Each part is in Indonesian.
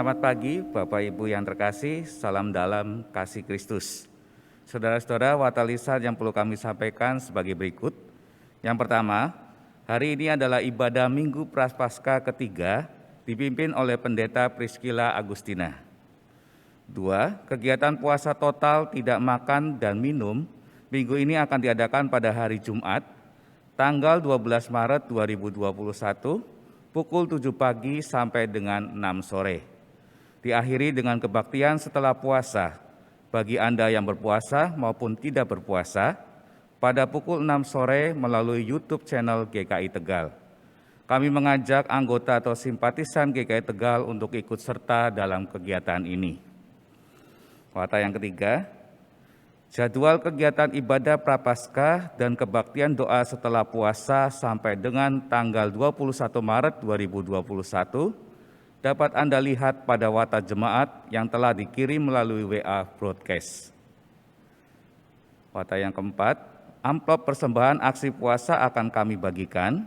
Selamat pagi Bapak Ibu yang terkasih, salam dalam kasih Kristus. Saudara-saudara, watalisan yang perlu kami sampaikan sebagai berikut. Yang pertama, hari ini adalah ibadah Minggu Prapaskah ketiga dipimpin oleh Pendeta Priscilla Agustina. 2. Kegiatan puasa total tidak makan dan minum minggu ini akan diadakan pada hari Jumat, tanggal 12 Maret 2021, pukul 7 pagi sampai dengan 6 sore. Diakhiri dengan kebaktian setelah puasa bagi Anda yang berpuasa maupun tidak berpuasa pada pukul 6 sore melalui YouTube channel GKI Tegal. Kami mengajak anggota atau simpatisan GKI Tegal untuk ikut serta dalam kegiatan ini. Wata yang ketiga, jadwal kegiatan ibadah Prapaskah dan kebaktian doa setelah puasa sampai dengan tanggal 21 Maret 2021 dapat Anda lihat pada wata jemaat yang telah dikirim melalui WA broadcast. Wata yang keempat, amplop persembahan aksi puasa akan kami bagikan.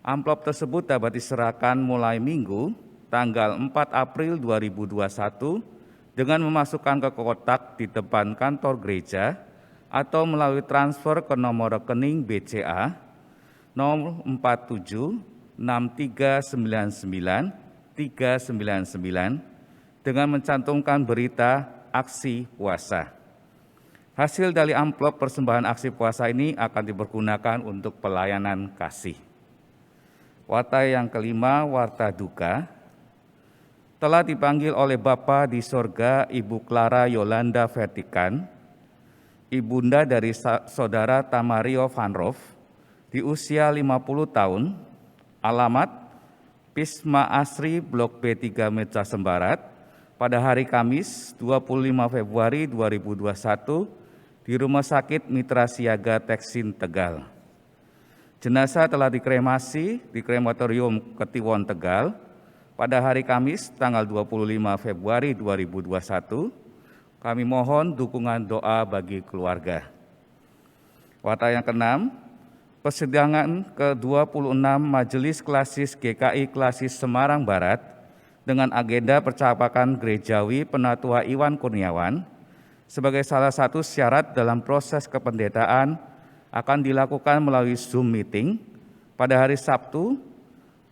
Amplop tersebut dapat diserahkan mulai Minggu, tanggal 4 April 2021 dengan memasukkan ke kotak di depan kantor gereja atau melalui transfer ke nomor rekening BCA 047 6399 399 dengan mencantumkan berita aksi puasa. Hasil dari amplop persembahan aksi puasa ini akan dipergunakan untuk pelayanan kasih. Wata yang kelima, warta duka. Telah dipanggil oleh Bapa di sorga Ibu Clara Yolanda Vertikan, ibunda dari saudara Tamario Van Roof, di usia 50 tahun, alamat Pisma Asri Blok B3 Meja Sembarat, pada hari Kamis 25 Februari 2021 di Rumah Sakit Mitra Siaga Teksin Tegal. Jenazah telah dikremasi di Krematorium Ketiwon Tegal pada hari Kamis tanggal 25 Februari 2021. Kami mohon dukungan doa bagi keluarga. Wata yang keenam, persidangan ke-26 Majelis Klasis GKI Klasis Semarang Barat dengan agenda percakapan gerejawi Penatua Iwan Kurniawan sebagai salah satu syarat dalam proses kependetaan akan dilakukan melalui Zoom meeting pada hari Sabtu,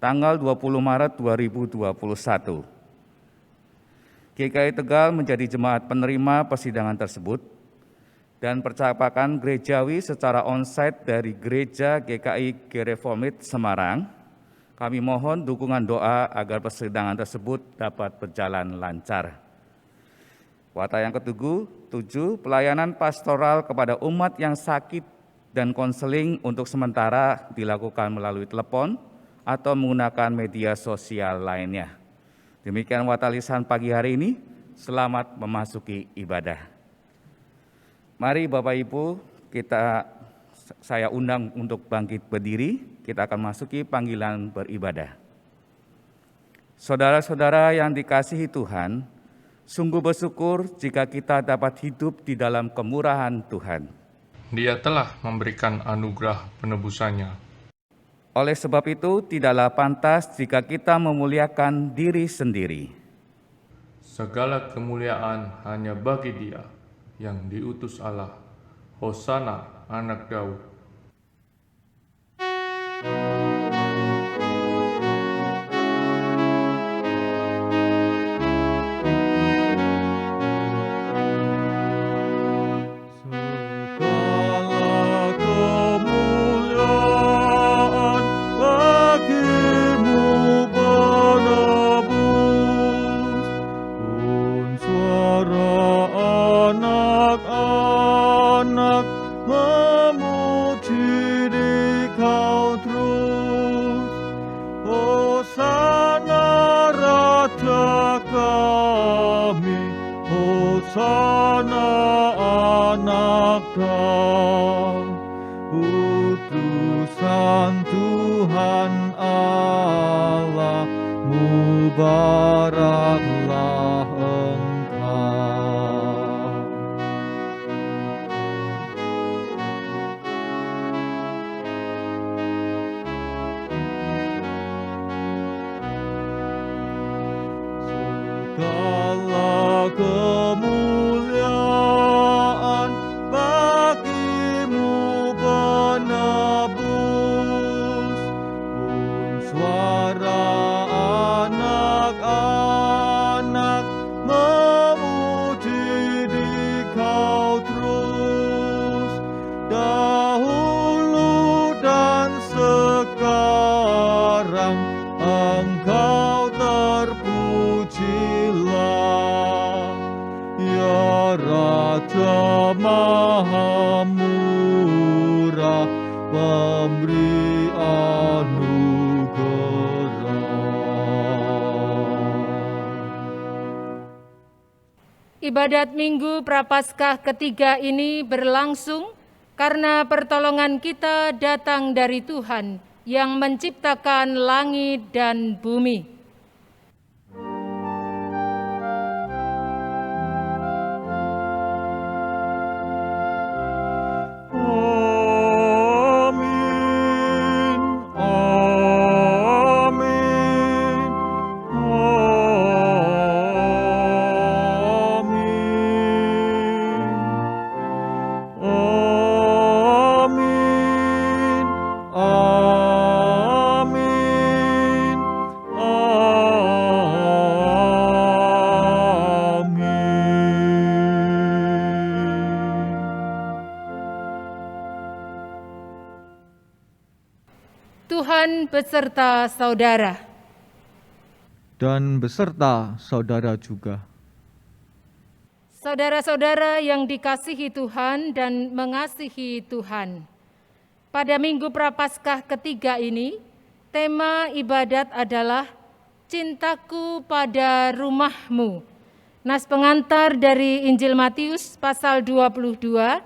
tanggal 20 Maret 2021. GKI Tegal menjadi jemaat penerima persidangan tersebut dan percakapan gerejawi secara onsite dari Gereja GKI Gereformit Semarang. Kami mohon dukungan doa agar persidangan tersebut dapat berjalan lancar. Wata yang ketujuh, pelayanan pastoral kepada umat yang sakit dan konseling untuk sementara dilakukan melalui telepon atau menggunakan media sosial lainnya. Demikian watalisan pagi hari ini, selamat memasuki ibadah. Mari Bapak Ibu, saya undang untuk bangkit berdiri, kita akan masuki panggilan beribadah. Saudara-saudara yang dikasihi Tuhan, sungguh bersyukur jika kita dapat hidup di dalam kemurahan Tuhan. Dia telah memberikan anugerah penebusannya. Oleh sebab itu, tidaklah pantas jika kita memuliakan diri sendiri. Segala kemuliaan hanya bagi Dia yang diutus Allah. Hosana anak Daud. Utusan Tuhan Allah, mubaraklah Engkau. Ibadat Minggu Prapaskah ketiga ini berlangsung karena pertolongan kita datang dari Tuhan yang menciptakan langit dan bumi. Tuhan beserta saudara. Dan beserta saudara juga. Saudara-saudara yang dikasihi Tuhan dan mengasihi Tuhan. Pada Minggu Prapaskah ketiga ini, tema ibadat adalah Cintaku pada Rumahmu. Nas pengantar dari Injil Matius pasal 22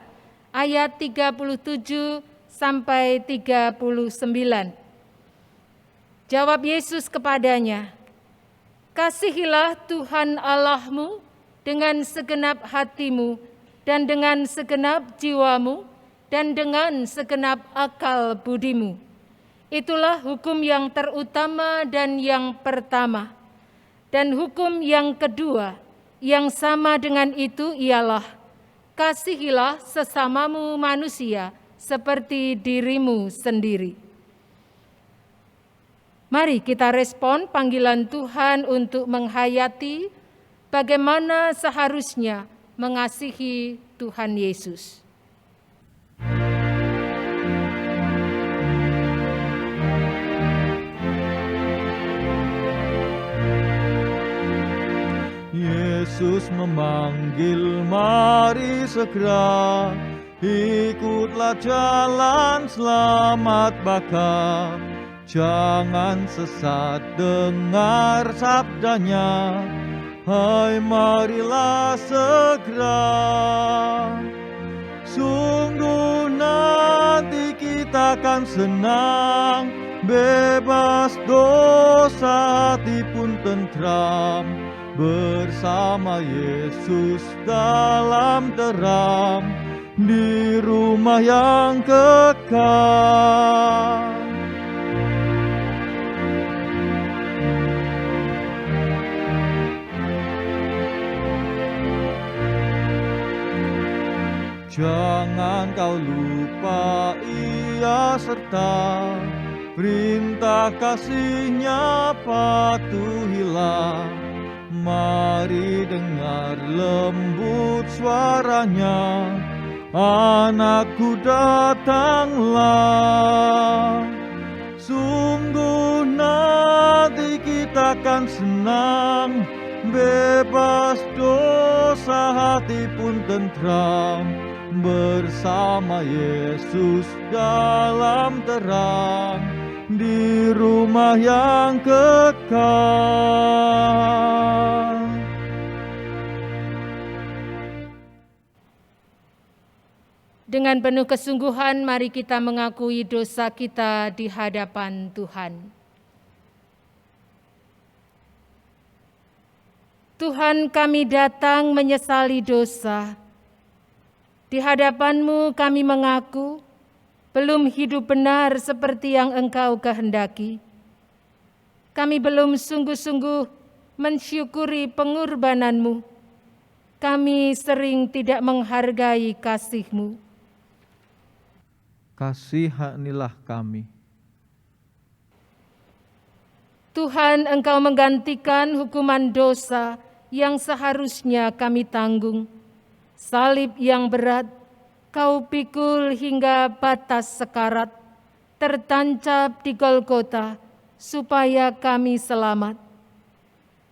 ayat 37 sampai 39. Jawab Yesus kepadanya, "Kasihilah Tuhan Allahmu dengan segenap hatimu dan dengan segenap jiwamu dan dengan segenap akal budimu. Itulah hukum yang terutama dan yang pertama. Dan hukum yang kedua yang sama dengan itu ialah, kasihilah sesamamu manusia seperti dirimu sendiri." Mari kita respon panggilan Tuhan untuk menghayati bagaimana seharusnya mengasihi Tuhan Yesus. Yesus memanggil, mari segera, ikutlah jalan selamat baka. Jangan sesat, dengar sabdanya, hai marilah segera. Sungguh nanti kita akan senang, bebas dosa hati pun tentram, bersama Yesus dalam terang, di rumah yang kekal. Jangan kau lupa Ia serta perintah kasih-Nya patuhilah. Mari dengar lembut suaranya, anakku datanglah. Sungguh nanti kita akan senang, bebas dosa hati pun tentram, bersama Yesus dalam terang, di rumah yang kekal. Dengan penuh kesungguhan mari kita mengakui dosa kita di hadapan Tuhan. Tuhan, kami datang menyesali dosa. Di hadapan-Mu kami mengaku belum hidup benar seperti yang Engkau kehendaki. Kami belum sungguh-sungguh mensyukuri pengorbanan-Mu. Kami sering tidak menghargai kasih-Mu. Kasihanilah kami. Tuhan, Engkau menggantikan hukuman dosa yang seharusnya kami tanggung. Salib yang berat, Kau pikul hingga batas sekarat, tertancap di Golgota, supaya kami selamat.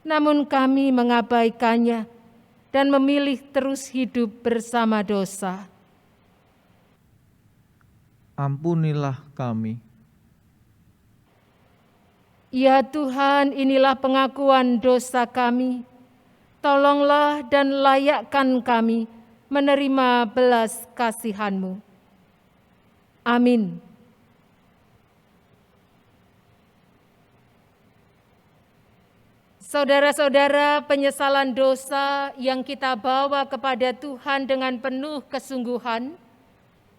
Namun kami mengabaikannya dan memilih terus hidup bersama dosa. Ampunilah kami. Ya Tuhan, inilah pengakuan dosa kami. tolonglah dan layakkan kami menerima belas kasihan-Mu. Amin. Saudara-saudara, penyesalan dosa yang kita bawa kepada Tuhan dengan penuh kesungguhan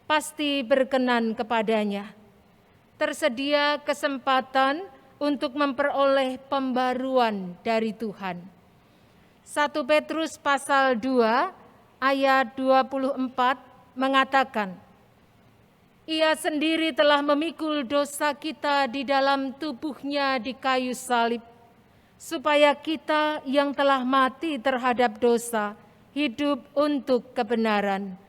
pasti berkenan kepadanya. Tersedia kesempatan untuk memperoleh pembaruan dari Tuhan. 1 Petrus pasal 2 ayat 24 mengatakan, Ia sendiri telah memikul dosa kita di dalam tubuhnya di kayu salib, supaya kita yang telah mati terhadap dosa hidup untuk kebenaran.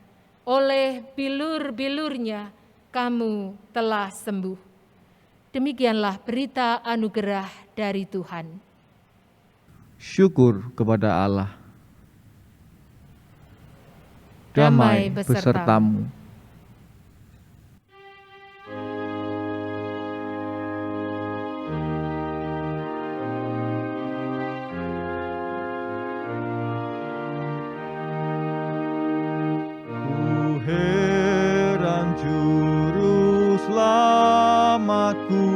Oleh bilur-bilurnya kamu telah sembuh. Demikianlah berita anugerah dari Tuhan. Syukur kepada Allah. Damai Damai besertamu. besertamu. Tuhan juru selamatku,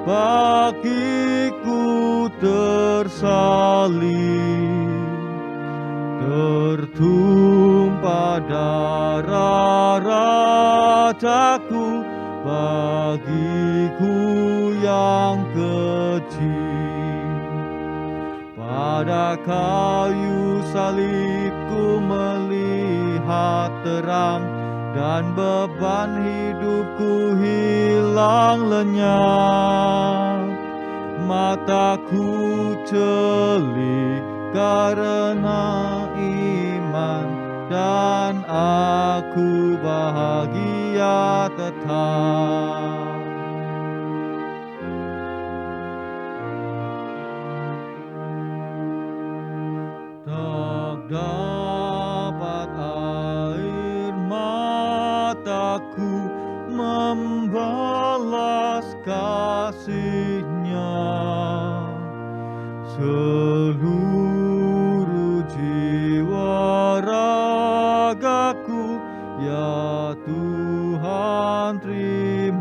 bagiku tersalib, tertumpah darah Rajaku, bagiku yang kecil. Pada kayu salibku melihat terang, dan beban hidupku hilang lenyap. Mataku celik karena iman, dan aku bahagia tetap. Tak dapat air mataku membalas kasih-Nya. Seluruh jiwa ragaku, ya Tuhan terimalah.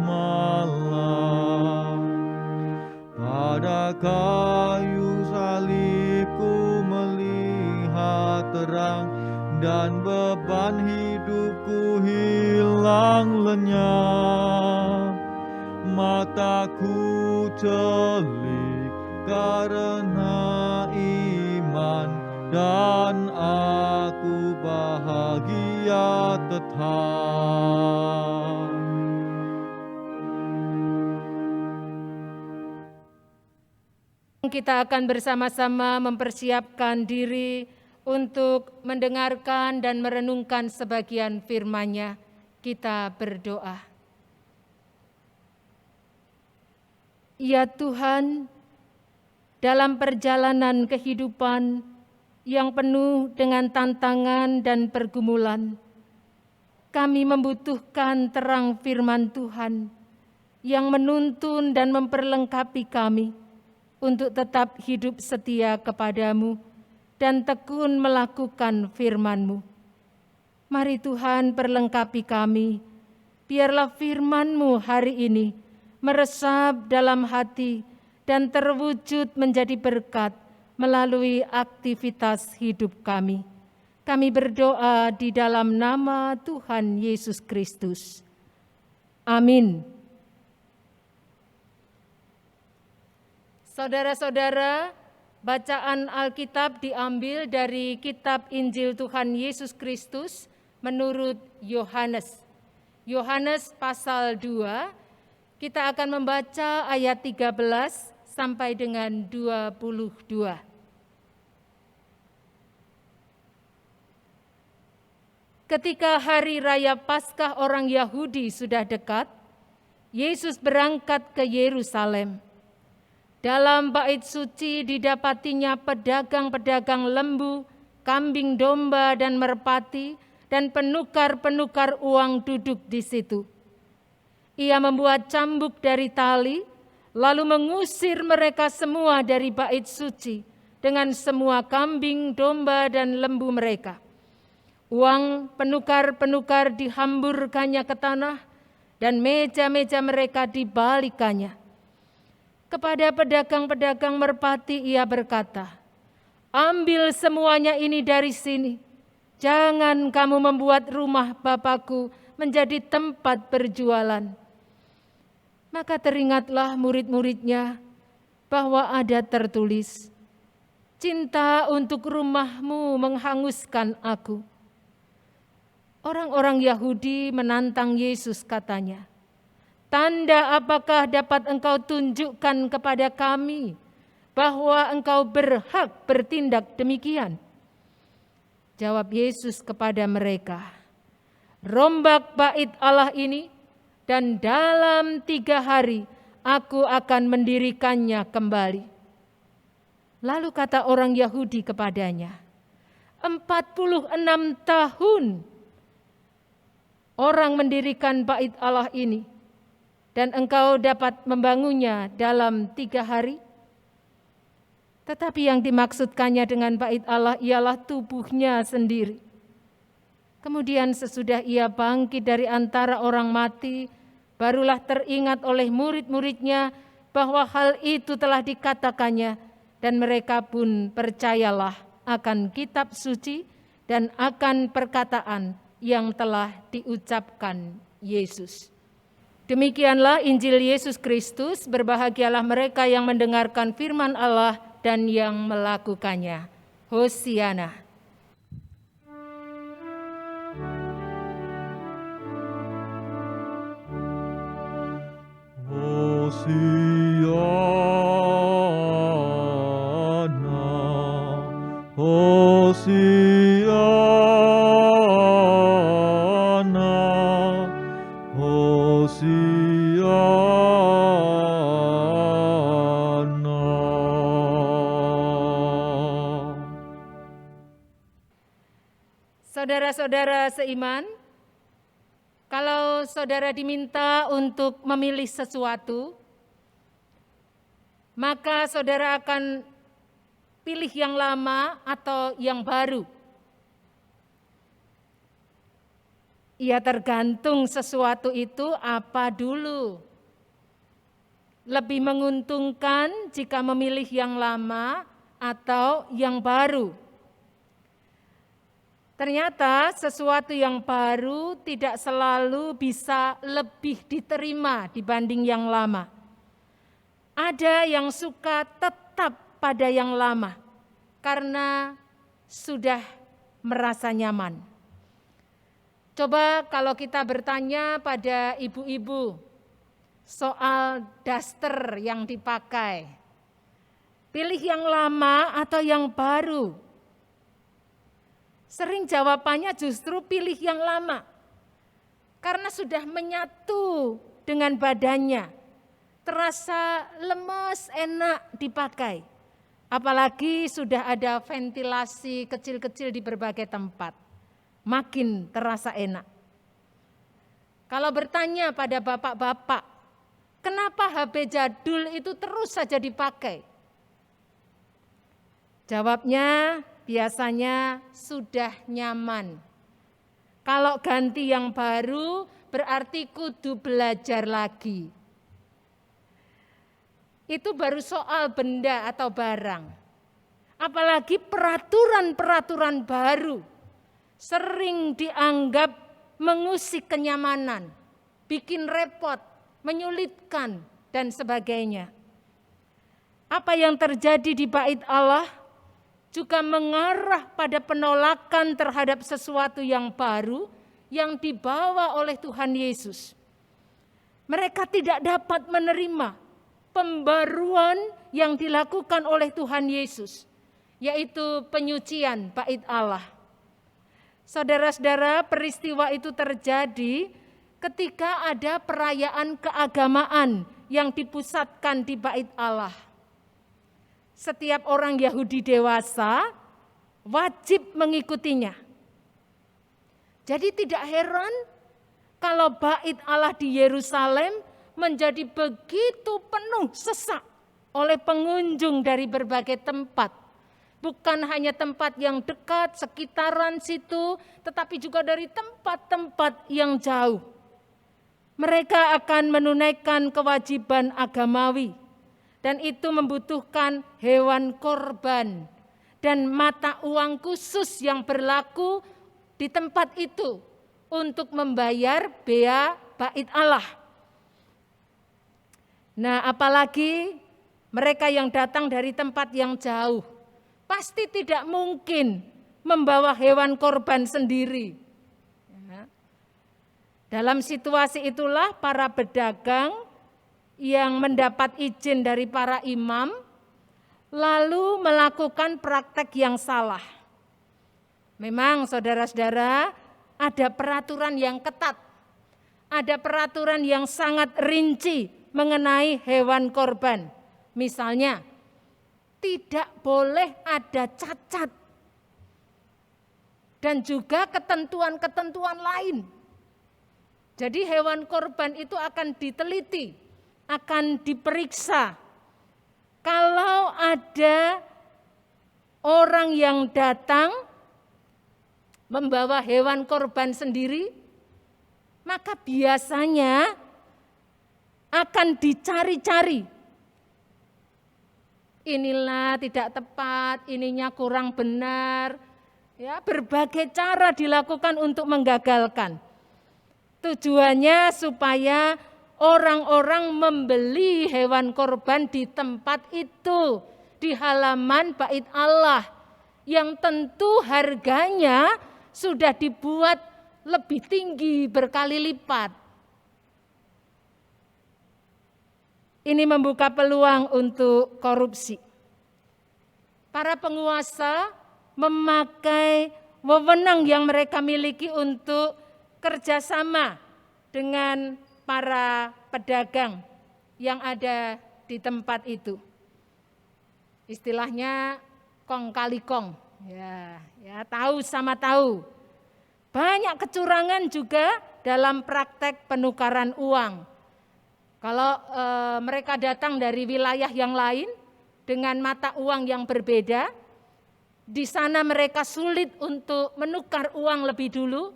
Pada kayu salibku melihat terang, dan beban hidupku hilang lenyap. Mataku celik karena iman, dan aku bahagia tetap. Kita akan bersama-sama mempersiapkan diri untuk mendengarkan dan merenungkan sebagian firman-Nya. Kita berdoa. Ya Tuhan, dalam perjalanan kehidupan yang penuh dengan tantangan dan pergumulan, kami membutuhkan terang firman Tuhan yang menuntun dan memperlengkapi kami untuk tetap hidup setia kepadamu dan tekun melakukan firman-Mu. Mari Tuhan perlengkapi kami, biarlah firman-Mu hari ini meresap dalam hati dan terwujud menjadi berkat melalui aktivitas hidup kami. Kami berdoa di dalam nama Tuhan Yesus Kristus. Amin. Saudara-saudara, bacaan Alkitab diambil dari kitab Injil Tuhan Yesus Kristus menurut Yohanes. Yohanes pasal 2, kita akan membaca ayat 13 sampai dengan 22. Ketika hari raya Paskah orang Yahudi sudah dekat, Yesus berangkat ke Yerusalem. Dalam bait suci didapatinya pedagang-pedagang lembu, kambing domba dan merpati, dan penukar-penukar uang duduk di situ. Ia membuat cambuk dari tali, lalu mengusir mereka semua dari bait suci, dengan semua kambing, domba, dan lembu mereka. Uang penukar-penukar dihamburkannya ke tanah, dan meja-meja mereka dibalikannya. Kepada pedagang-pedagang merpati ia berkata, "Ambil semuanya ini dari sini. Jangan kamu membuat rumah Bapakku menjadi tempat berjualan." Maka teringatlah murid-muridnya bahwa ada tertulis, "Cinta untuk rumahmu menghanguskan aku." Orang-orang Yahudi menantang Yesus, katanya, "Tanda apakah dapat engkau tunjukkan kepada kami bahwa engkau berhak bertindak demikian?" Jawab Yesus kepada mereka, "Rombak bait Allah ini, dan dalam 3 hari aku akan mendirikannya kembali." Lalu kata orang Yahudi kepadanya, 46 tahun orang mendirikan bait Allah ini, dan engkau dapat membangunnya dalam 3 hari? Tetapi yang dimaksudkannya dengan bait Allah ialah tubuhnya sendiri. Kemudian sesudah ia bangkit dari antara orang mati, barulah teringat oleh murid-muridnya bahwa hal itu telah dikatakannya, dan mereka pun percayalah akan kitab suci dan akan perkataan yang telah diucapkan Yesus. Demikianlah Injil Yesus Kristus. Berbahagialah mereka yang mendengarkan firman Allah dan yang melakukannya. Hosiana. Hosiana, Hosiana, Hosiana. Saudara-saudara seiman, kalau saudara diminta untuk memilih sesuatu, maka saudara akan pilih yang lama atau yang baru. Ya, tergantung sesuatu itu apa dulu. Lebih menguntungkan jika memilih yang lama atau yang baru. Ternyata sesuatu yang baru tidak selalu bisa lebih diterima dibanding yang lama. Ada yang suka tetap pada yang lama karena sudah merasa nyaman. Coba kalau kita bertanya pada ibu-ibu soal daster yang dipakai, pilih yang lama atau yang baru? Sering jawabannya justru pilih yang lama, karena sudah menyatu dengan badannya, terasa lemes, enak dipakai. Apalagi sudah ada ventilasi kecil-kecil di berbagai tempat. Makin terasa enak. Kalau bertanya pada bapak-bapak, kenapa HP jadul itu terus saja dipakai? Jawabnya biasanya sudah nyaman. Kalau ganti yang baru berarti kudu belajar lagi. Itu baru soal benda atau barang. Apalagi peraturan-peraturan baru sering dianggap mengusik kenyamanan, bikin repot, menyulitkan, dan sebagainya. Apa yang terjadi di bait Allah juga mengarah pada penolakan terhadap sesuatu yang baru yang dibawa oleh Tuhan Yesus. Mereka tidak dapat menerima pembaruan yang dilakukan oleh Tuhan Yesus, yaitu penyucian bait Allah. Saudara-saudara, peristiwa itu terjadi ketika ada perayaan keagamaan yang dipusatkan di bait Allah. Setiap orang Yahudi dewasa wajib mengikutinya. Jadi tidak heran kalau bait Allah di Yerusalem menjadi begitu penuh sesak oleh pengunjung dari berbagai tempat, Bukan hanya tempat yang dekat, sekitaran situ, tetapi juga dari tempat-tempat yang jauh. Mereka akan menunaikan kewajiban agamawi, dan itu membutuhkan hewan korban dan mata uang khusus yang berlaku di tempat itu untuk membayar bea bait Allah. Nah, apalagi mereka yang datang dari tempat yang jauh, pasti tidak mungkin membawa hewan korban sendiri. Ya. Dalam situasi itulah para pedagang yang mendapat izin dari para imam, lalu melakukan praktek yang salah. Memang saudara-saudara, ada peraturan yang ketat, ada peraturan yang sangat rinci mengenai hewan korban. Misalnya, tidak boleh ada cacat dan juga ketentuan-ketentuan lain. Jadi hewan korban itu akan diteliti, akan diperiksa. Kalau ada orang yang datang membawa hewan korban sendiri, maka biasanya akan dicari-cari. Inilah tidak tepat, ininya kurang benar. Ya, berbagai cara dilakukan untuk menggagalkan. Tujuannya supaya orang-orang membeli hewan korban di tempat itu, di halaman bait Allah, yang tentu harganya sudah dibuat lebih tinggi berkali lipat. Ini membuka peluang untuk korupsi. Para penguasa memakai wewenang yang mereka miliki untuk kerjasama dengan para pedagang yang ada di tempat itu. Istilahnya kong kali kong. Ya, tahu sama tahu. Banyak kecurangan juga dalam praktek penukaran uang. Kalau mereka datang dari wilayah yang lain dengan mata uang yang berbeda, di sana mereka sulit untuk menukar uang lebih dulu,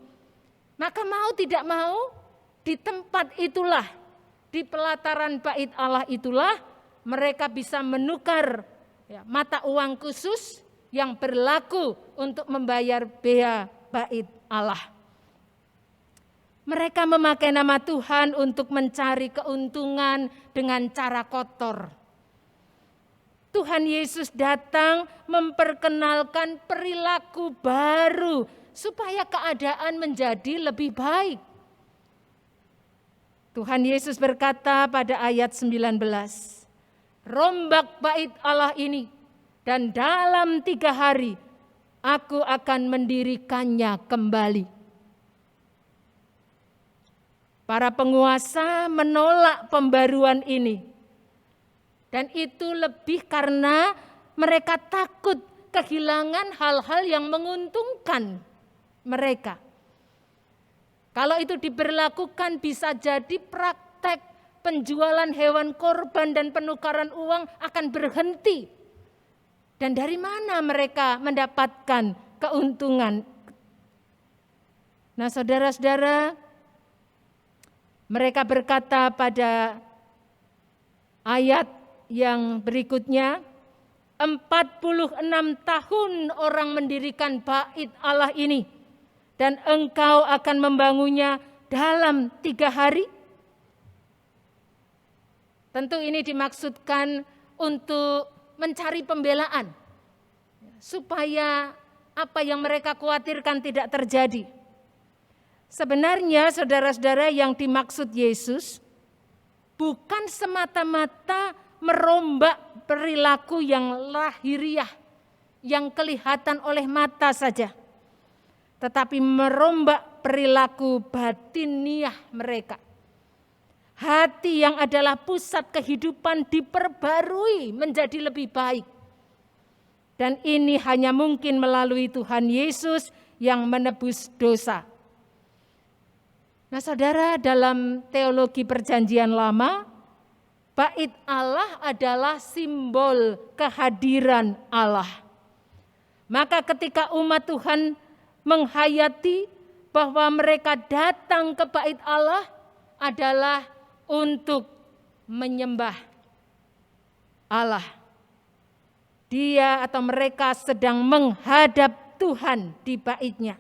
maka mau tidak mau di tempat itulah, di pelataran bait Allah itulah mereka bisa menukar mata uang khusus yang berlaku untuk membayar bea bait Allah. Mereka memakai nama Tuhan untuk mencari keuntungan dengan cara kotor. Tuhan Yesus datang memperkenalkan perilaku baru supaya keadaan menjadi lebih baik. Tuhan Yesus berkata pada ayat 19, "Rombak bait Allah ini, dan dalam 3 hari aku akan mendirikannya kembali." Para penguasa menolak pembaruan ini. Dan itu lebih karena mereka takut kehilangan hal-hal yang menguntungkan mereka. Kalau itu diberlakukan bisa jadi praktek penjualan hewan korban dan penukaran uang akan berhenti. Dan dari mana mereka mendapatkan keuntungan? Nah, saudara-saudara, mereka berkata pada ayat yang berikutnya, 46 tahun orang mendirikan bait Allah ini, dan engkau akan membangunnya dalam 3 hari. Tentu ini dimaksudkan untuk mencari pembelaan, supaya apa yang mereka khawatirkan tidak terjadi. Sebenarnya saudara-saudara, yang dimaksud Yesus bukan semata-mata merombak perilaku yang lahiriah, yang kelihatan oleh mata saja, tetapi merombak perilaku batiniah mereka. Hati yang adalah pusat kehidupan diperbarui menjadi lebih baik. Dan ini hanya mungkin melalui Tuhan Yesus yang menebus dosa. Nah, saudara, dalam teologi Perjanjian Lama, bait Allah adalah simbol kehadiran Allah. Maka ketika umat Tuhan menghayati bahwa mereka datang ke bait Allah adalah untuk menyembah Allah. Dia atau mereka sedang menghadap Tuhan di bait-Nya.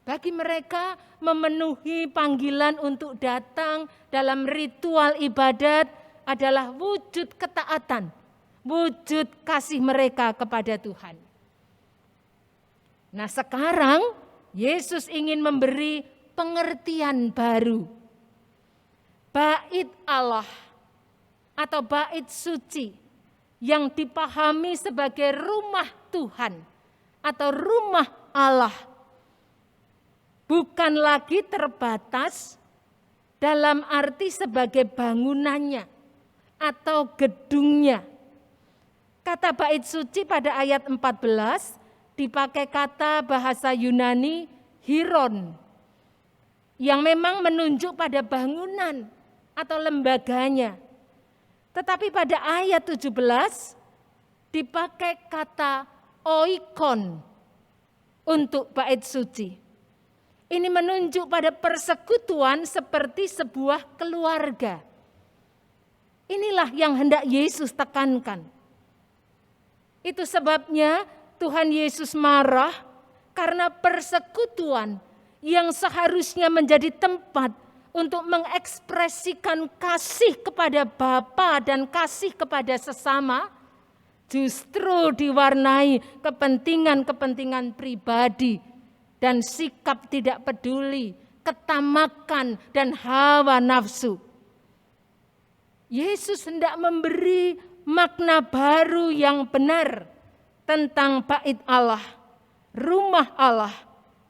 Bagi mereka memenuhi panggilan untuk datang dalam ritual ibadat adalah wujud ketaatan, wujud kasih mereka kepada Tuhan. Nah, sekarang Yesus ingin memberi pengertian baru. Bait Allah atau bait suci yang dipahami sebagai rumah Tuhan atau rumah Allah bukan lagi terbatas dalam arti sebagai bangunannya atau gedungnya. Kata bait suci pada ayat 14 dipakai kata bahasa Yunani hieron yang memang menunjuk pada bangunan atau lembaganya. Tetapi pada ayat 17 dipakai kata oikon untuk bait suci. Ini menunjuk pada persekutuan seperti sebuah keluarga. Inilah yang hendak Yesus tekankan. Itu sebabnya Tuhan Yesus marah karena persekutuan yang seharusnya menjadi tempat untuk mengekspresikan kasih kepada Bapa dan kasih kepada sesama, justru diwarnai kepentingan-kepentingan pribadi dan sikap tidak peduli, ketamakan dan hawa nafsu. Yesus hendak memberi makna baru yang benar tentang bait Allah,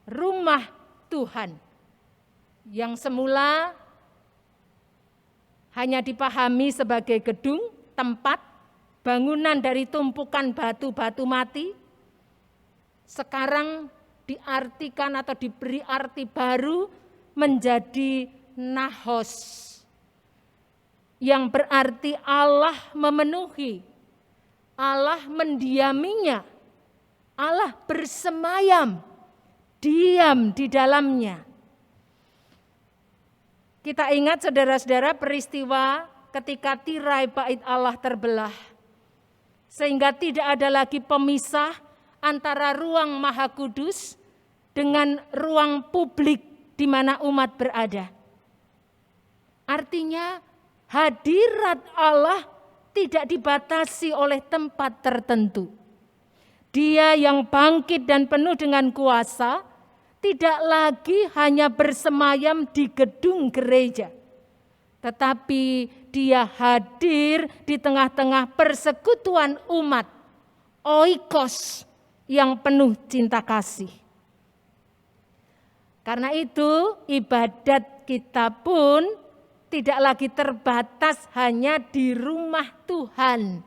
rumah Tuhan. Yang semula hanya dipahami sebagai gedung, tempat, bangunan dari tumpukan batu-batu mati, sekarang diartikan atau diberi arti baru menjadi nahos, yang berarti Allah memenuhi, Allah mendiaminya, Allah bersemayam, diam di dalamnya. Kita ingat saudara-saudara peristiwa ketika tirai bait Allah terbelah. Sehingga tidak ada lagi pemisah antara ruang Maha Kudus dengan ruang publik di mana umat berada. Artinya hadirat Allah tidak dibatasi oleh tempat tertentu. Dia yang bangkit dan penuh dengan kuasa tidak lagi hanya bersemayam di gedung gereja, tetapi Dia hadir di tengah-tengah persekutuan umat, oikos yang penuh cinta kasih. Karena itu ibadat kita pun tidak lagi terbatas hanya di rumah Tuhan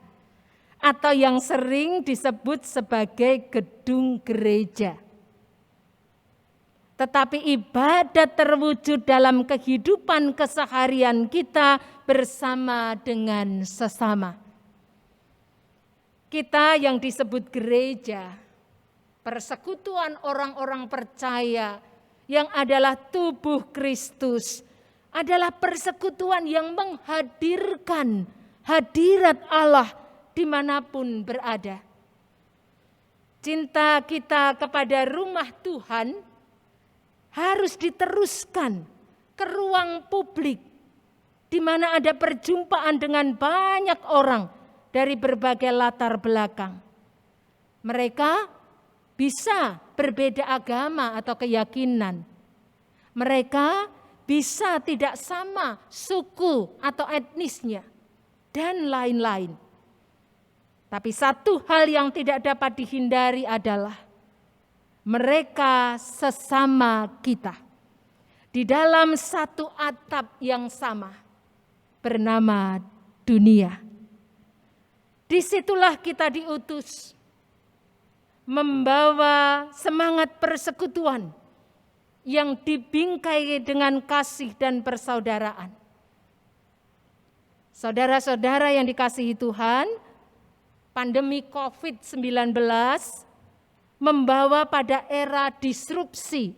atau yang sering disebut sebagai gedung gereja. Tetapi ibadat terwujud dalam kehidupan keseharian kita bersama dengan sesama. Kita yang disebut gereja, persekutuan orang-orang percaya yang adalah tubuh Kristus, adalah persekutuan yang menghadirkan hadirat Allah dimanapun berada. Cinta kita kepada rumah Tuhan harus diteruskan ke ruang publik di mana ada perjumpaan dengan banyak orang dari berbagai latar belakang. Mereka bisa berbeda agama atau keyakinan. Mereka bisa tidak sama suku atau etnisnya dan lain-lain. Tapi satu hal yang tidak dapat dihindari adalah mereka sesama kita di dalam satu atap yang sama bernama dunia. Disitulah kita diutus membawa semangat persekutuan yang dibingkai dengan kasih dan persaudaraan. Saudara-saudara yang dikasihi Tuhan, pandemi COVID-19 membawa pada era disrupsi.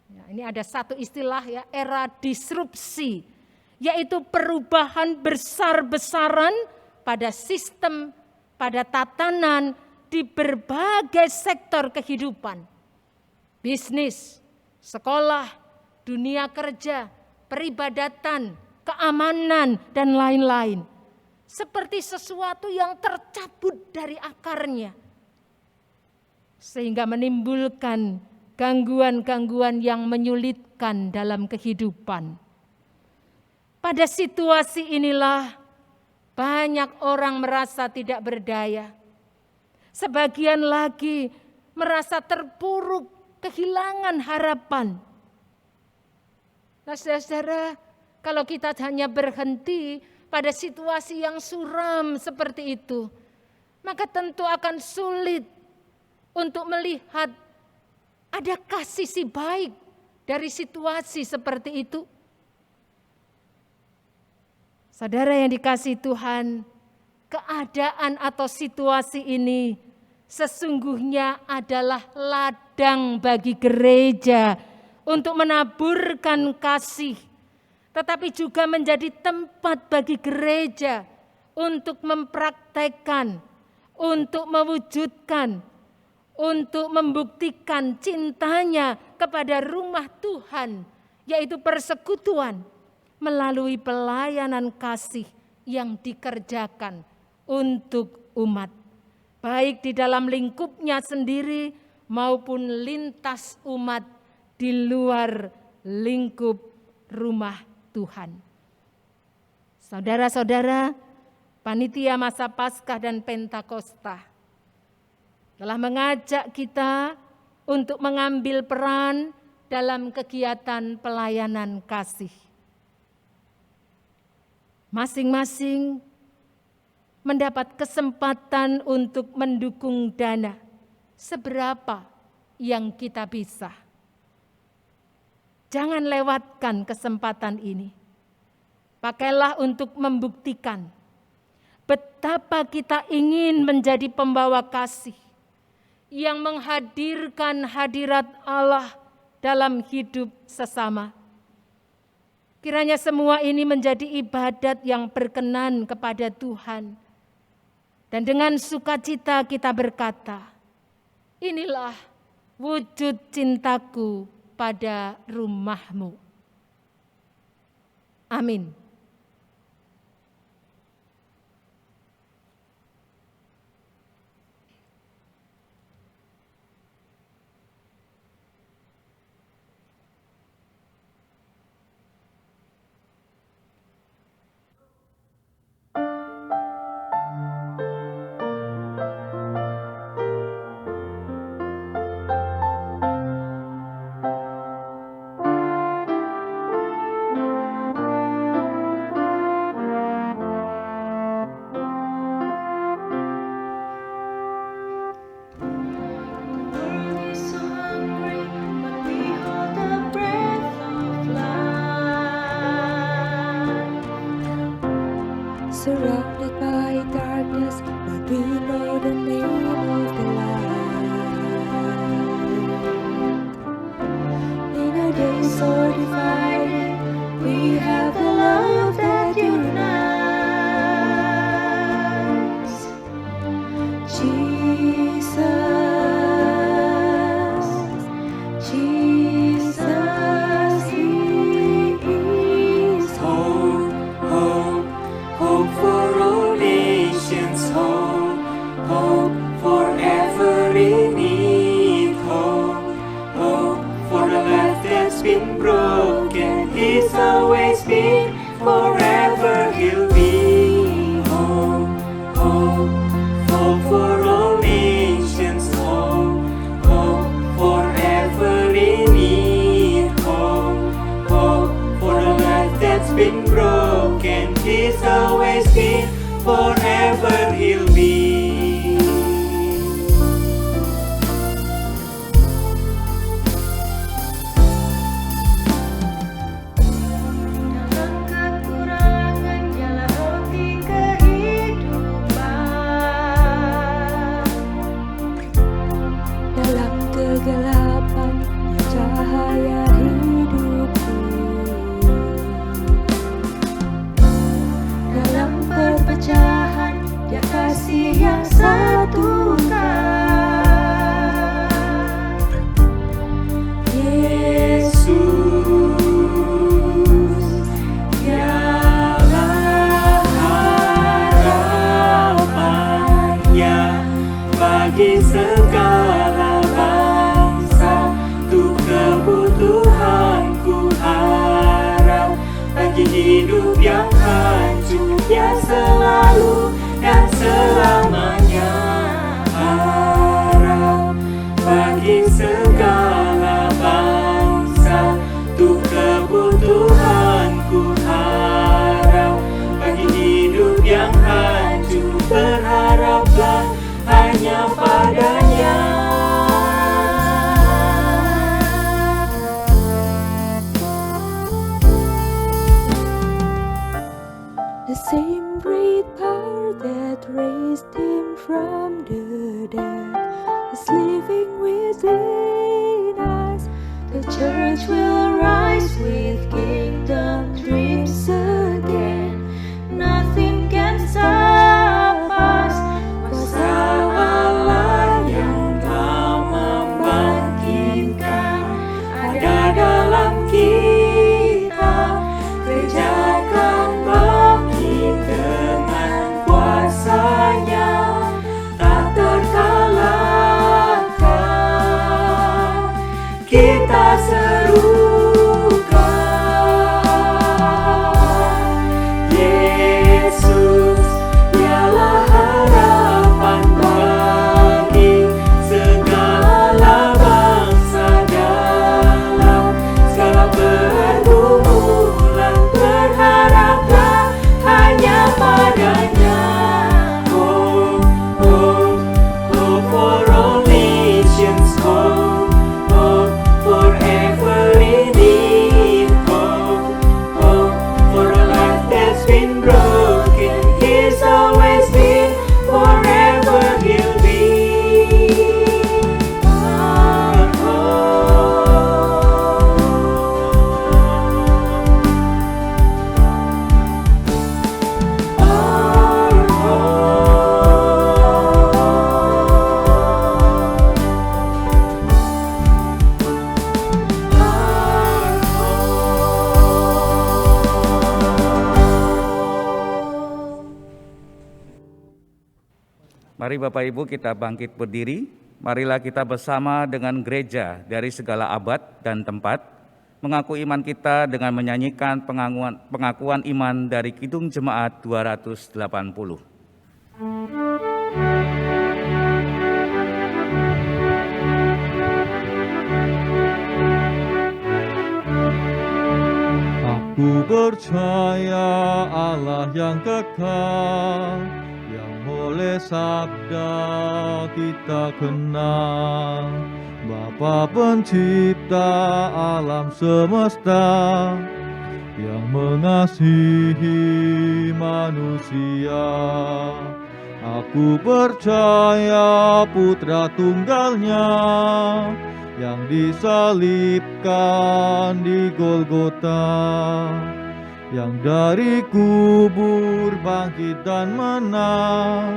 Ya, ini ada satu istilah ya, era disrupsi, yaitu perubahan besar-besaran pada sistem, pada tatanan di berbagai sektor kehidupan. Bisnis, sekolah, dunia kerja, peribadatan, keamanan, dan lain-lain. Seperti sesuatu yang tercabut dari akarnya. Sehingga menimbulkan gangguan-gangguan yang menyulitkan dalam kehidupan. Pada situasi inilah banyak orang merasa tidak berdaya. Sebagian lagi merasa terpuruk, kehilangan harapan. Nah, saudara, kalau kita hanya berhenti pada situasi yang suram seperti itu, maka tentu akan sulit untuk melihat adakah sisi baik dari situasi seperti itu. Saudara yang dikasihi Tuhan, keadaan atau situasi ini sesungguhnya adalah ladang bagi gereja untuk menaburkan kasih, tetapi juga menjadi tempat bagi gereja untuk mempraktekkan, untuk mewujudkan, untuk membuktikan cintanya kepada rumah Tuhan, yaitu persekutuan melalui pelayanan kasih yang dikerjakan untuk umat, baik di dalam lingkupnya sendiri maupun lintas umat di luar lingkup rumah Tuhan. Saudara-saudara, panitia masa Paskah dan Pentakosta telah mengajak kita untuk mengambil peran dalam kegiatan pelayanan kasih. Masing-masing mendapat kesempatan untuk mendukung dana seberapa yang kita bisa. Jangan lewatkan kesempatan ini. Pakailah untuk membuktikan betapa kita ingin menjadi pembawa kasih yang menghadirkan hadirat Allah dalam hidup sesama. Kiranya semua ini menjadi ibadat yang berkenan kepada Tuhan. Dan dengan sukacita kita berkata, inilah wujud cintaku pada rumahmu. Amin. Surrounded by darkness, but we know the name of the light. In a day so divided, we have the love that unites. Jesus, Jesus, He is hope, hope. Hope for all nations, hope, hope for every need, hope, hope for the life that's been broken. He's always been, forever He'll be. Hope, hope, hope for all nations, hope, hope for every need, hope, hope for the life that's been broken. He's always been, forever He'll be. Dalam kekurangan dialah roti kehidupan. selalu dan selamanya. Harap bagi segala bangsa, tuh kebutuhanku harap. Bagi hidup yang hancur, berharaplah hanya padanya. The same great power that raised him from the dead is living within us. The church will rise with kingdom dreams again. Nothing can stop us. Kuasa Allah yang telah membangkitkan ada dalam kita. Kerjakan bangkit dengan kuasanya, tak terkalahkan. Kita serukan Yesus, dialah harapan bagi segala bangsa dalam segala pergumulan. Berharaplah hanya padanya. Hope, hope, hope for all nations. Hope, hope for every need. Hope, hope for a life that's been broken. He's always been, forever he'll be. Our hope, our Mari Bapak Ibu kita bangkit berdiri, marilah kita bersama dengan gereja dari segala abad dan tempat, mengaku iman kita dengan menyanyikan pengakuan iman dari Kidung Jemaat 280. Aku percaya Allah yang kekal, yang oleh sabda kita kenal. Bapa pencipta alam semesta, yang mengasihi manusia. Aku percaya Putra Tunggalnya, yang disalibkan di Golgota, yang dari kubur bangkit dan menang,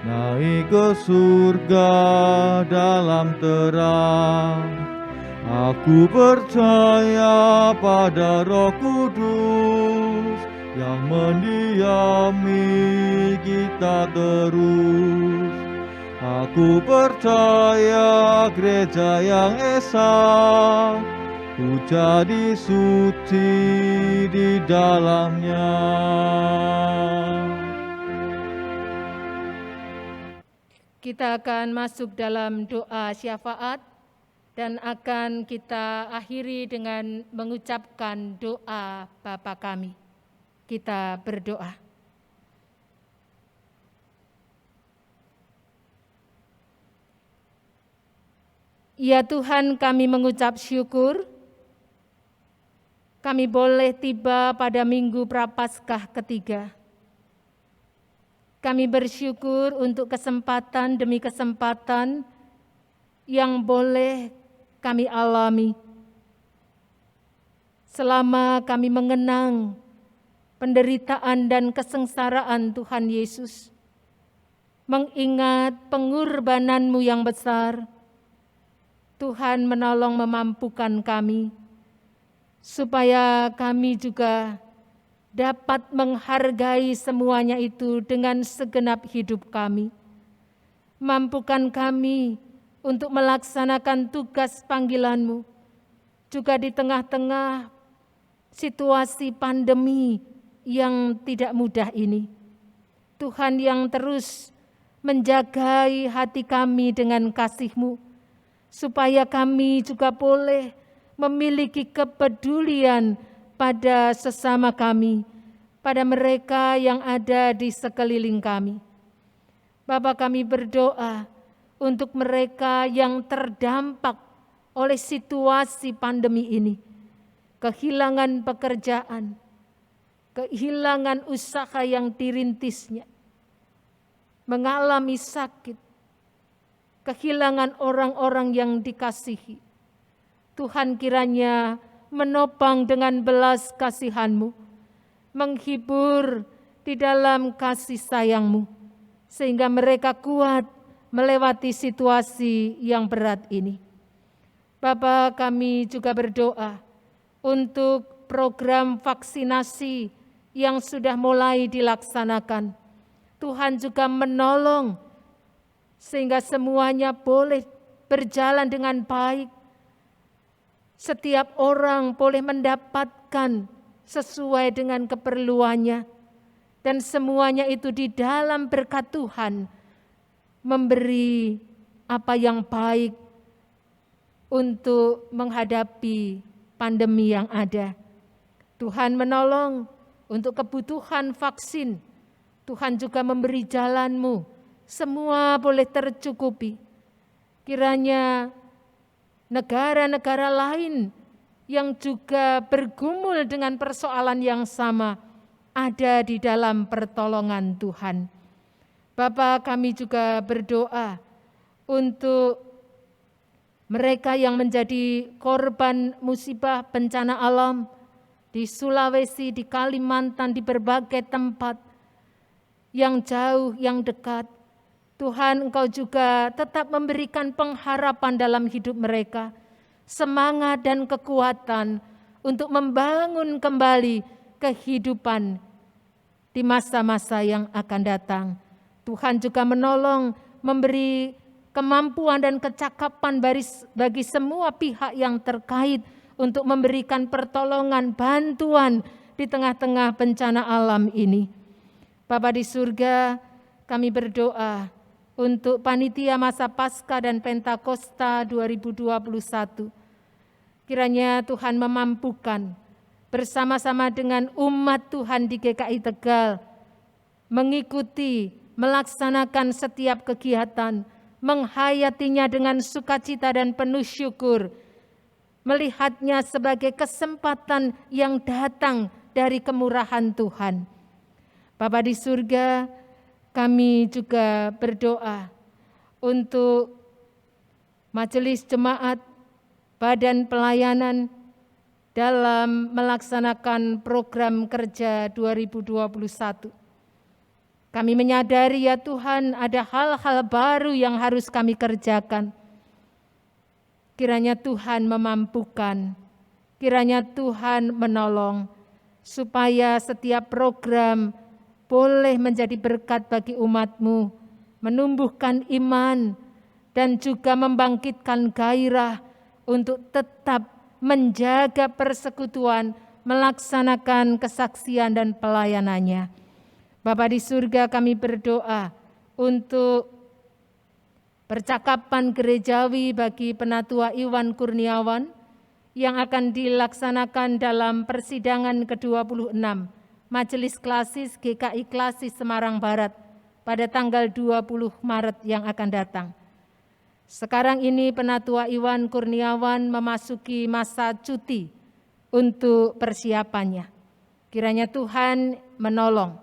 naik ke surga dalam terang. Aku percaya pada Roh Kudus, yang mendiami kita terus. Aku percaya gereja yang esa, ku jadi suci di dalamnya. Kita akan masuk dalam doa syafaat dan akan kita akhiri dengan mengucapkan doa Bapa kami. Kita berdoa. Ya Tuhan, kami mengucap syukur, kami boleh tiba pada Minggu Prapaskah ketiga. Kami bersyukur untuk kesempatan demi kesempatan yang boleh kami alami. Selama kami mengenang penderitaan dan kesengsaraan Tuhan Yesus, mengingat pengorbanan-Mu yang besar, Tuhan menolong memampukan kami, supaya kami juga dapat menghargai semuanya itu dengan segenap hidup kami. Mampukan kami untuk melaksanakan tugas panggilan-Mu, juga di tengah-tengah situasi pandemi yang tidak mudah ini. Tuhan yang terus menjagai hati kami dengan kasih-Mu, supaya kami juga boleh memiliki kepedulian pada sesama kami, pada mereka yang ada di sekeliling kami. Bapa, kami berdoa untuk mereka yang terdampak oleh situasi pandemi ini, kehilangan pekerjaan, kehilangan usaha yang dirintisnya, mengalami sakit, kehilangan orang-orang yang dikasihi. Tuhan kiranya menopang dengan belas kasihan-Mu, menghibur di dalam kasih sayang-Mu, sehingga mereka kuat melewati situasi yang berat ini. Bapa, kami juga berdoa untuk program vaksinasi yang sudah mulai dilaksanakan. Tuhan juga menolong sehingga semuanya boleh berjalan dengan baik. Setiap orang boleh mendapatkan sesuai dengan keperluannya. Dan semuanya itu di dalam berkat Tuhan memberi apa yang baik untuk menghadapi pandemi yang ada. Tuhan menolong untuk kebutuhan vaksin. Tuhan juga memberi jalan-Mu. Semua boleh tercukupi. Kiranya negara-negara lain yang juga bergumul dengan persoalan yang sama ada di dalam pertolongan Tuhan. Bapa, kami juga berdoa untuk mereka yang menjadi korban musibah bencana alam di Sulawesi, di Kalimantan, di berbagai tempat yang jauh, yang dekat. Tuhan, Engkau juga tetap memberikan pengharapan dalam hidup mereka, semangat dan kekuatan untuk membangun kembali kehidupan di masa-masa yang akan datang. Tuhan juga menolong, memberi kemampuan dan kecakapan bagi semua pihak yang terkait untuk memberikan pertolongan, bantuan di tengah-tengah bencana alam ini. Bapa di surga, kami berdoa untuk panitia masa Paskah dan Pentakosta 2021. Kiranya Tuhan memampukan bersama-sama dengan umat Tuhan di GKI Tegal mengikuti, melaksanakan setiap kegiatan, menghayatinya dengan sukacita dan penuh syukur, melihatnya sebagai kesempatan yang datang dari kemurahan Tuhan. Bapa di surga, kami juga berdoa untuk majelis jemaat, badan pelayanan dalam melaksanakan program kerja 2021. Kami menyadari ya Tuhan, ada hal-hal baru yang harus kami kerjakan. Kiranya Tuhan memampukan, kiranya Tuhan menolong, supaya setiap program boleh menjadi berkat bagi umat-Mu, menumbuhkan iman, dan juga membangkitkan gairah untuk tetap menjaga persekutuan, melaksanakan kesaksian dan pelayanannya. Bapa di surga, kami berdoa untuk percakapan gerejawi bagi Penatua Iwan Kurniawan yang akan dilaksanakan dalam persidangan ke-26 Majelis Klasis GKI Klasis Semarang Barat pada tanggal 20 Maret yang akan datang. Sekarang ini Penatua Iwan Kurniawan memasuki masa cuti untuk persiapannya. Kiranya Tuhan menolong,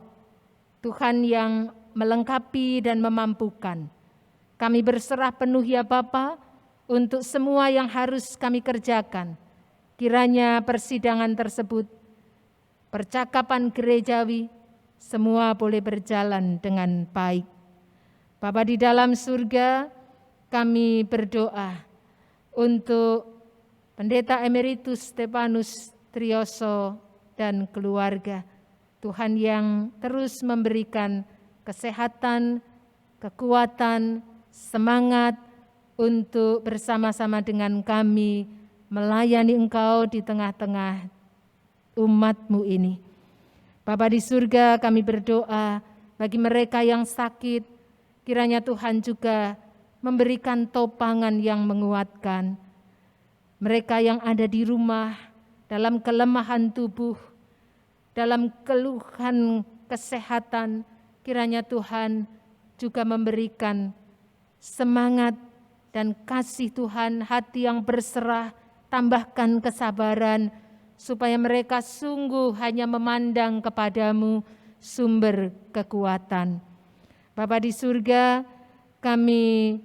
Tuhan yang melengkapi dan memampukan. Kami berserah penuh ya Bapa untuk semua yang harus kami kerjakan. Kiranya persidangan tersebut, percakapan gerejawi, semua boleh berjalan dengan baik. Bapa di dalam surga, kami berdoa untuk Pendeta Emeritus Stefanus Trioso dan keluarga. Tuhan yang terus memberikan kesehatan, kekuatan, semangat untuk bersama-sama dengan kami melayani Engkau di tengah-tengah umat-Mu ini. Bapa di surga, kami berdoa Bagi mereka yang sakit, kiranya Tuhan juga memberikan topangan yang menguatkan. Mereka yang ada di rumah, dalam kelemahan tubuh, dalam keluhan kesehatan, kiranya Tuhan juga memberikan semangat dan kasih Tuhan, hati yang berserah, tambahkan kesabaran, supaya mereka sungguh hanya memandang kepadamu, sumber kekuatan. Bapa di surga, kami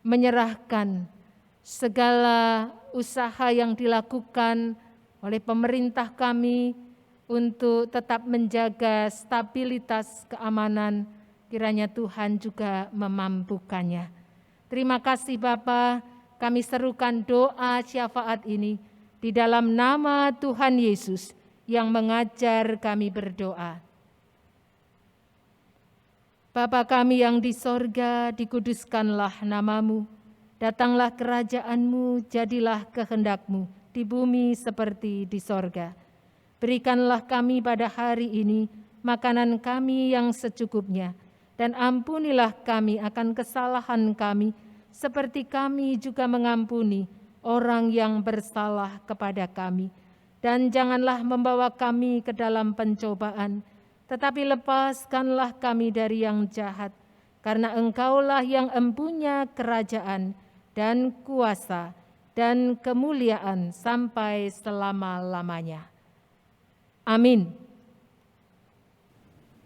menyerahkan segala usaha yang dilakukan oleh pemerintah kami untuk tetap menjaga stabilitas keamanan, kiranya Tuhan juga memampukannya. Terima kasih Bapa, kami serukan doa syafaat ini di dalam nama Tuhan Yesus yang mengajar kami berdoa. Bapa kami yang di sorga, dikuduskanlah namamu. Datanglah kerajaan-Mu, jadilah kehendak-Mu di bumi seperti di sorga. Berikanlah kami pada hari ini makanan kami yang secukupnya, dan ampunilah kami akan kesalahan kami, seperti kami juga mengampuni orang yang bersalah kepada kami. Dan janganlah membawa kami ke dalam pencobaan, tetapi lepaskanlah kami dari yang jahat, karena Engkaulah yang empunya kerajaan dan kuasa dan kemuliaan sampai selama-lamanya. Amin.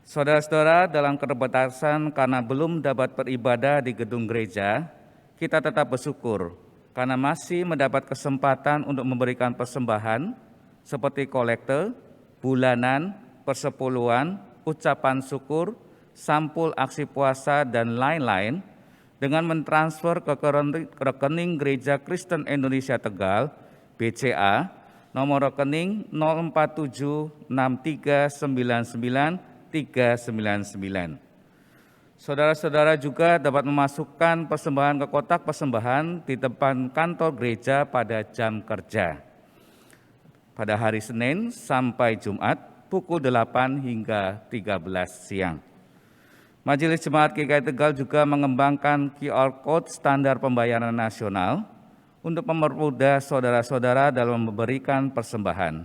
Saudara-saudara, dalam keterbatasan karena belum dapat beribadah di gedung gereja, kita tetap bersyukur karena masih mendapat kesempatan untuk memberikan persembahan seperti kolekte, bulanan, persepuluhan, ucapan syukur, sampul aksi puasa, dan lain-lain dengan mentransfer ke rekening Gereja Kristen Indonesia Tegal, BCA, nomor rekening 0476399399. Saudara-saudara juga dapat memasukkan persembahan ke kotak persembahan di depan kantor gereja pada jam kerja, pada hari Senin sampai Jumat, pukul 8 hingga 13 siang. Majelis Jemaat GKI Tegal juga mengembangkan QR Code standar pembayaran nasional untuk mempermudah saudara-saudara dalam memberikan persembahan,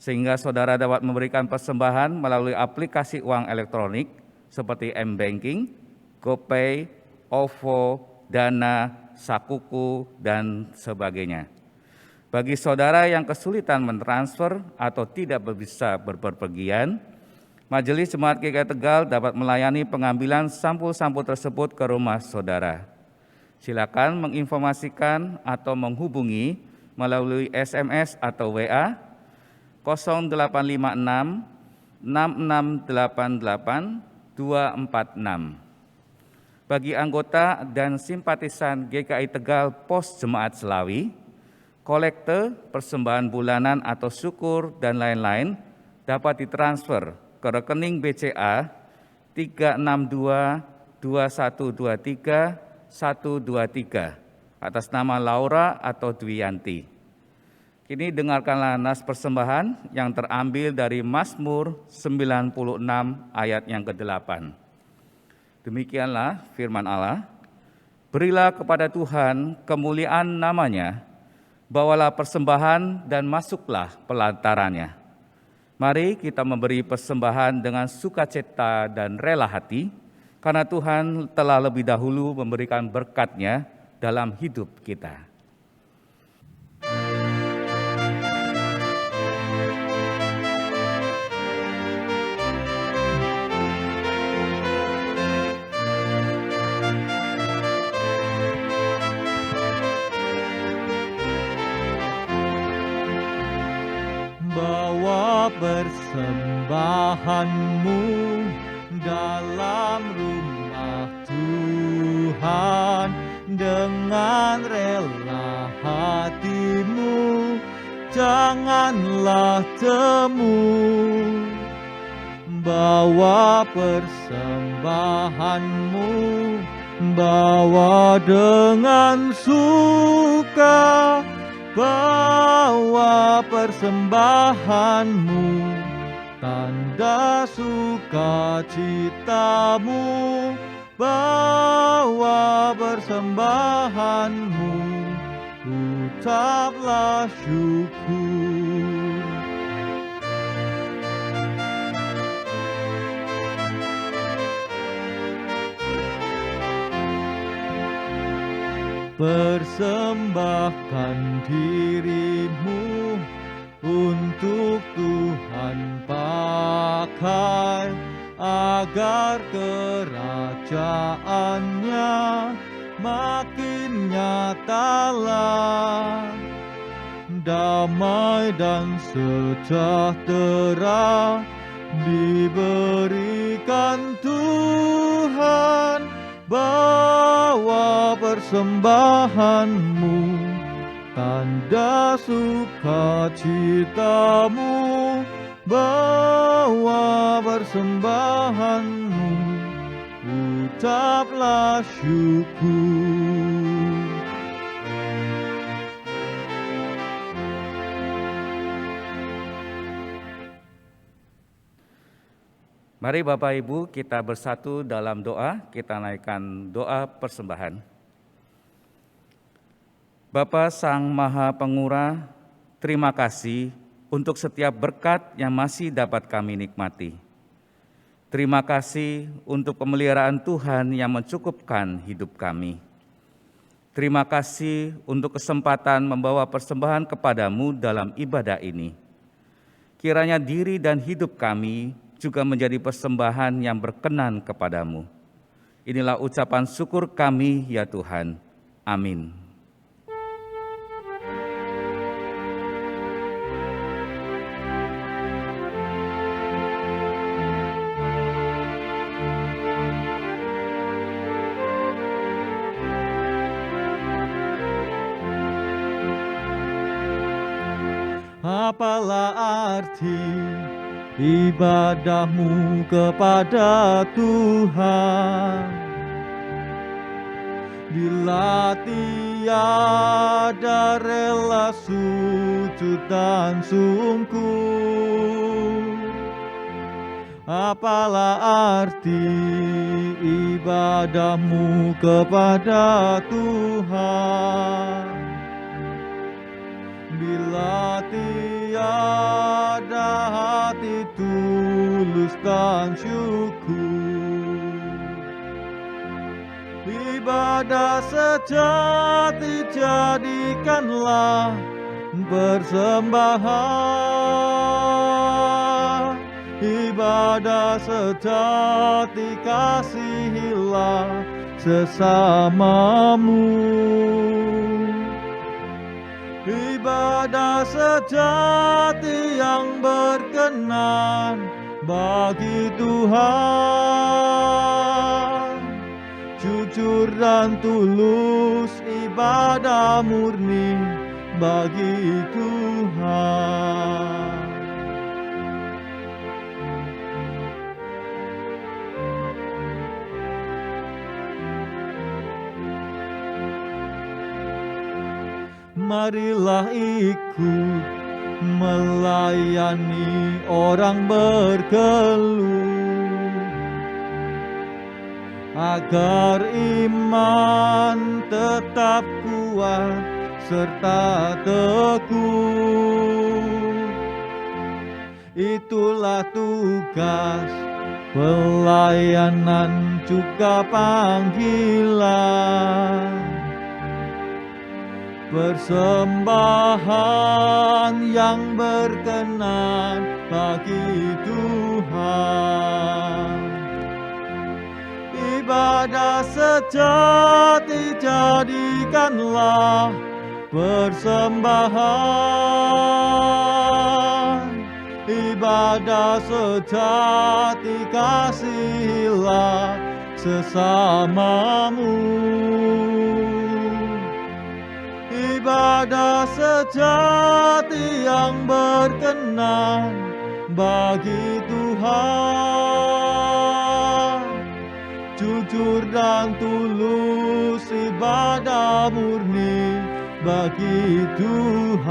sehingga saudara dapat memberikan persembahan melalui aplikasi uang elektronik seperti M-Banking, GoPay, OVO, Dana, Sakuku, dan sebagainya. Bagi saudara yang kesulitan mentransfer atau tidak bisa berpergian, Majelis Jemaat GKI Tegal dapat melayani pengambilan sampul-sampul tersebut ke rumah saudara. Silakan menginformasikan atau menghubungi melalui SMS atau WA 0856 6688 246. Bagi anggota dan simpatisan GKI Tegal Pos Jemaat Selawi, kolekte, persembahan bulanan atau syukur, dan lain-lain dapat ditransfer ke rekening BCA 3622123 atas nama Laura atau Dwiyanti. Kini dengarkanlah nas persembahan yang terambil dari Mazmur 96 ayat yang ke-8. Demikianlah firman Allah, berilah kepada Tuhan kemuliaan namanya, bawalah persembahan dan masuklah pelantarannya. Mari kita memberi persembahan dengan sukacita dan rela hati, karena Tuhan telah lebih dahulu memberikan berkat-Nya dalam hidup kita. Bawa persembahanmu dalam rumah Tuhan dengan rela hatimu, janganlah temu. Bawa persembahanmu, bawa dengan suka, bawa persembahanmu tanda sukacitamu, bawa persembahanmu, ucaplah syukur. Persembahkan dirimu untuk Tuhan pakai, agar kerajaannya makin nyatalah. Damai dan sejahtera diberikan Tuhan, bawa persembahanmu, tanda sukacitamu, bawa persembahanmu, ucaplah syukur. Mari Bapak Ibu kita bersatu dalam doa, kita naikkan doa persembahan. Bapa Sang Maha Pengurah, terima kasih untuk setiap berkat yang masih dapat kami nikmati. Terima kasih untuk pemeliharaan Tuhan yang mencukupkan hidup kami. Terima kasih untuk kesempatan membawa persembahan kepadamu dalam ibadah ini. Kiranya diri dan hidup kami juga menjadi persembahan yang berkenan kepadamu. Inilah ucapan syukur kami ya Tuhan. Amin. Apalah arti ibadahmu kepada Tuhan, bila tiada rela sujud dan sungkur? Apalah arti ibadahmu kepada Tuhan, bila tiada hati tulus dan syukur? Ibadah sejati jadikanlah persembahan, ibadah sejati kasihilah sesamamu. Ibadah sejati yang berkenan bagi Tuhan, jujur dan tulus ibadah murni bagi Tuhan. Marilah ikut melayani orang berkeluh, agar iman tetap kuat serta teguh. Itulah tugas pelayanan juga panggilan, persembahan yang berkenan bagi Tuhan. Ibadah sejati jadikanlah persembahan, ibadah sejati kasihilah sesamamu. Ibadah sejati yang berkenan bagi Tuhan, jujur dan tulus ibadah murni bagi Tuhan.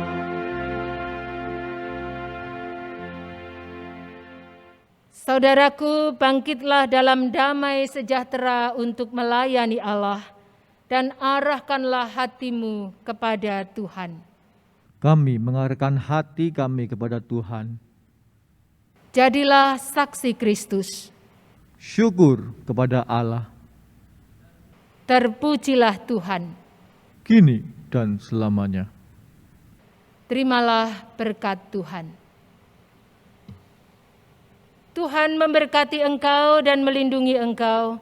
「Saudaraku, bangkitlah dalam damai sejahtera untuk melayani Allah dan arahkanlah hatimu kepada Tuhan. Kami mengarahkan hati kami kepada Tuhan. Jadilah saksi Kristus. Syukur kepada Allah, Terpujilah Tuhan. kini dan selamanya. Terimalah berkat Tuhan. Tuhan memberkati engkau dan melindungi engkau.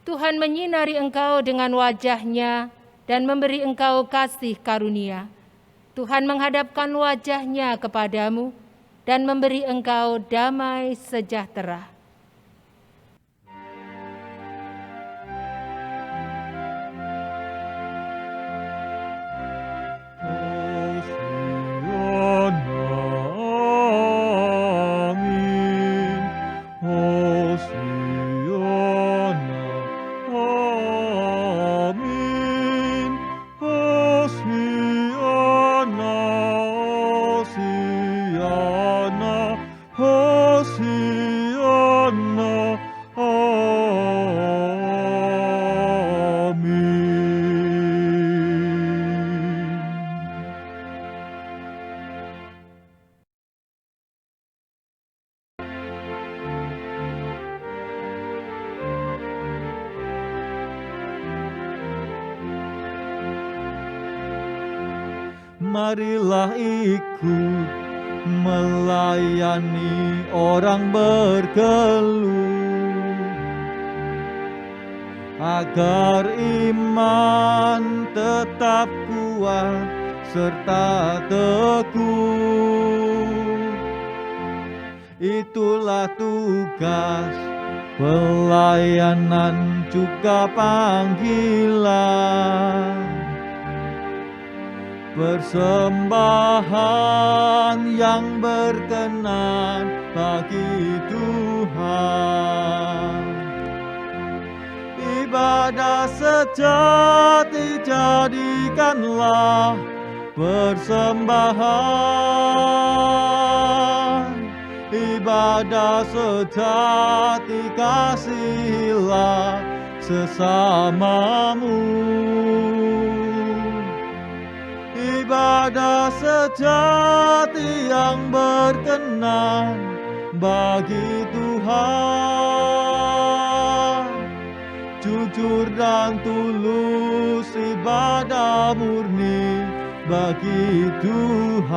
Tuhan menyinari engkau dengan wajah-Nya dan memberi engkau kasih karunia. Tuhan menghadapkan wajah-Nya kepadamu dan memberi engkau damai sejahtera. Marilah ikut melayani orang berkeluh, agar iman tetap kuat serta teguh. Itulah tugas pelayanan juga panggilan. Persembahan yang berkenan bagi Tuhan. Ibadah sejati jadikanlah persembahan. Ibadah sejati kasihilah sesamamu. Ibadah sejati yang berkenan bagi Tuhan. Jujur dan tulus ibadah murni bagi Tuhan.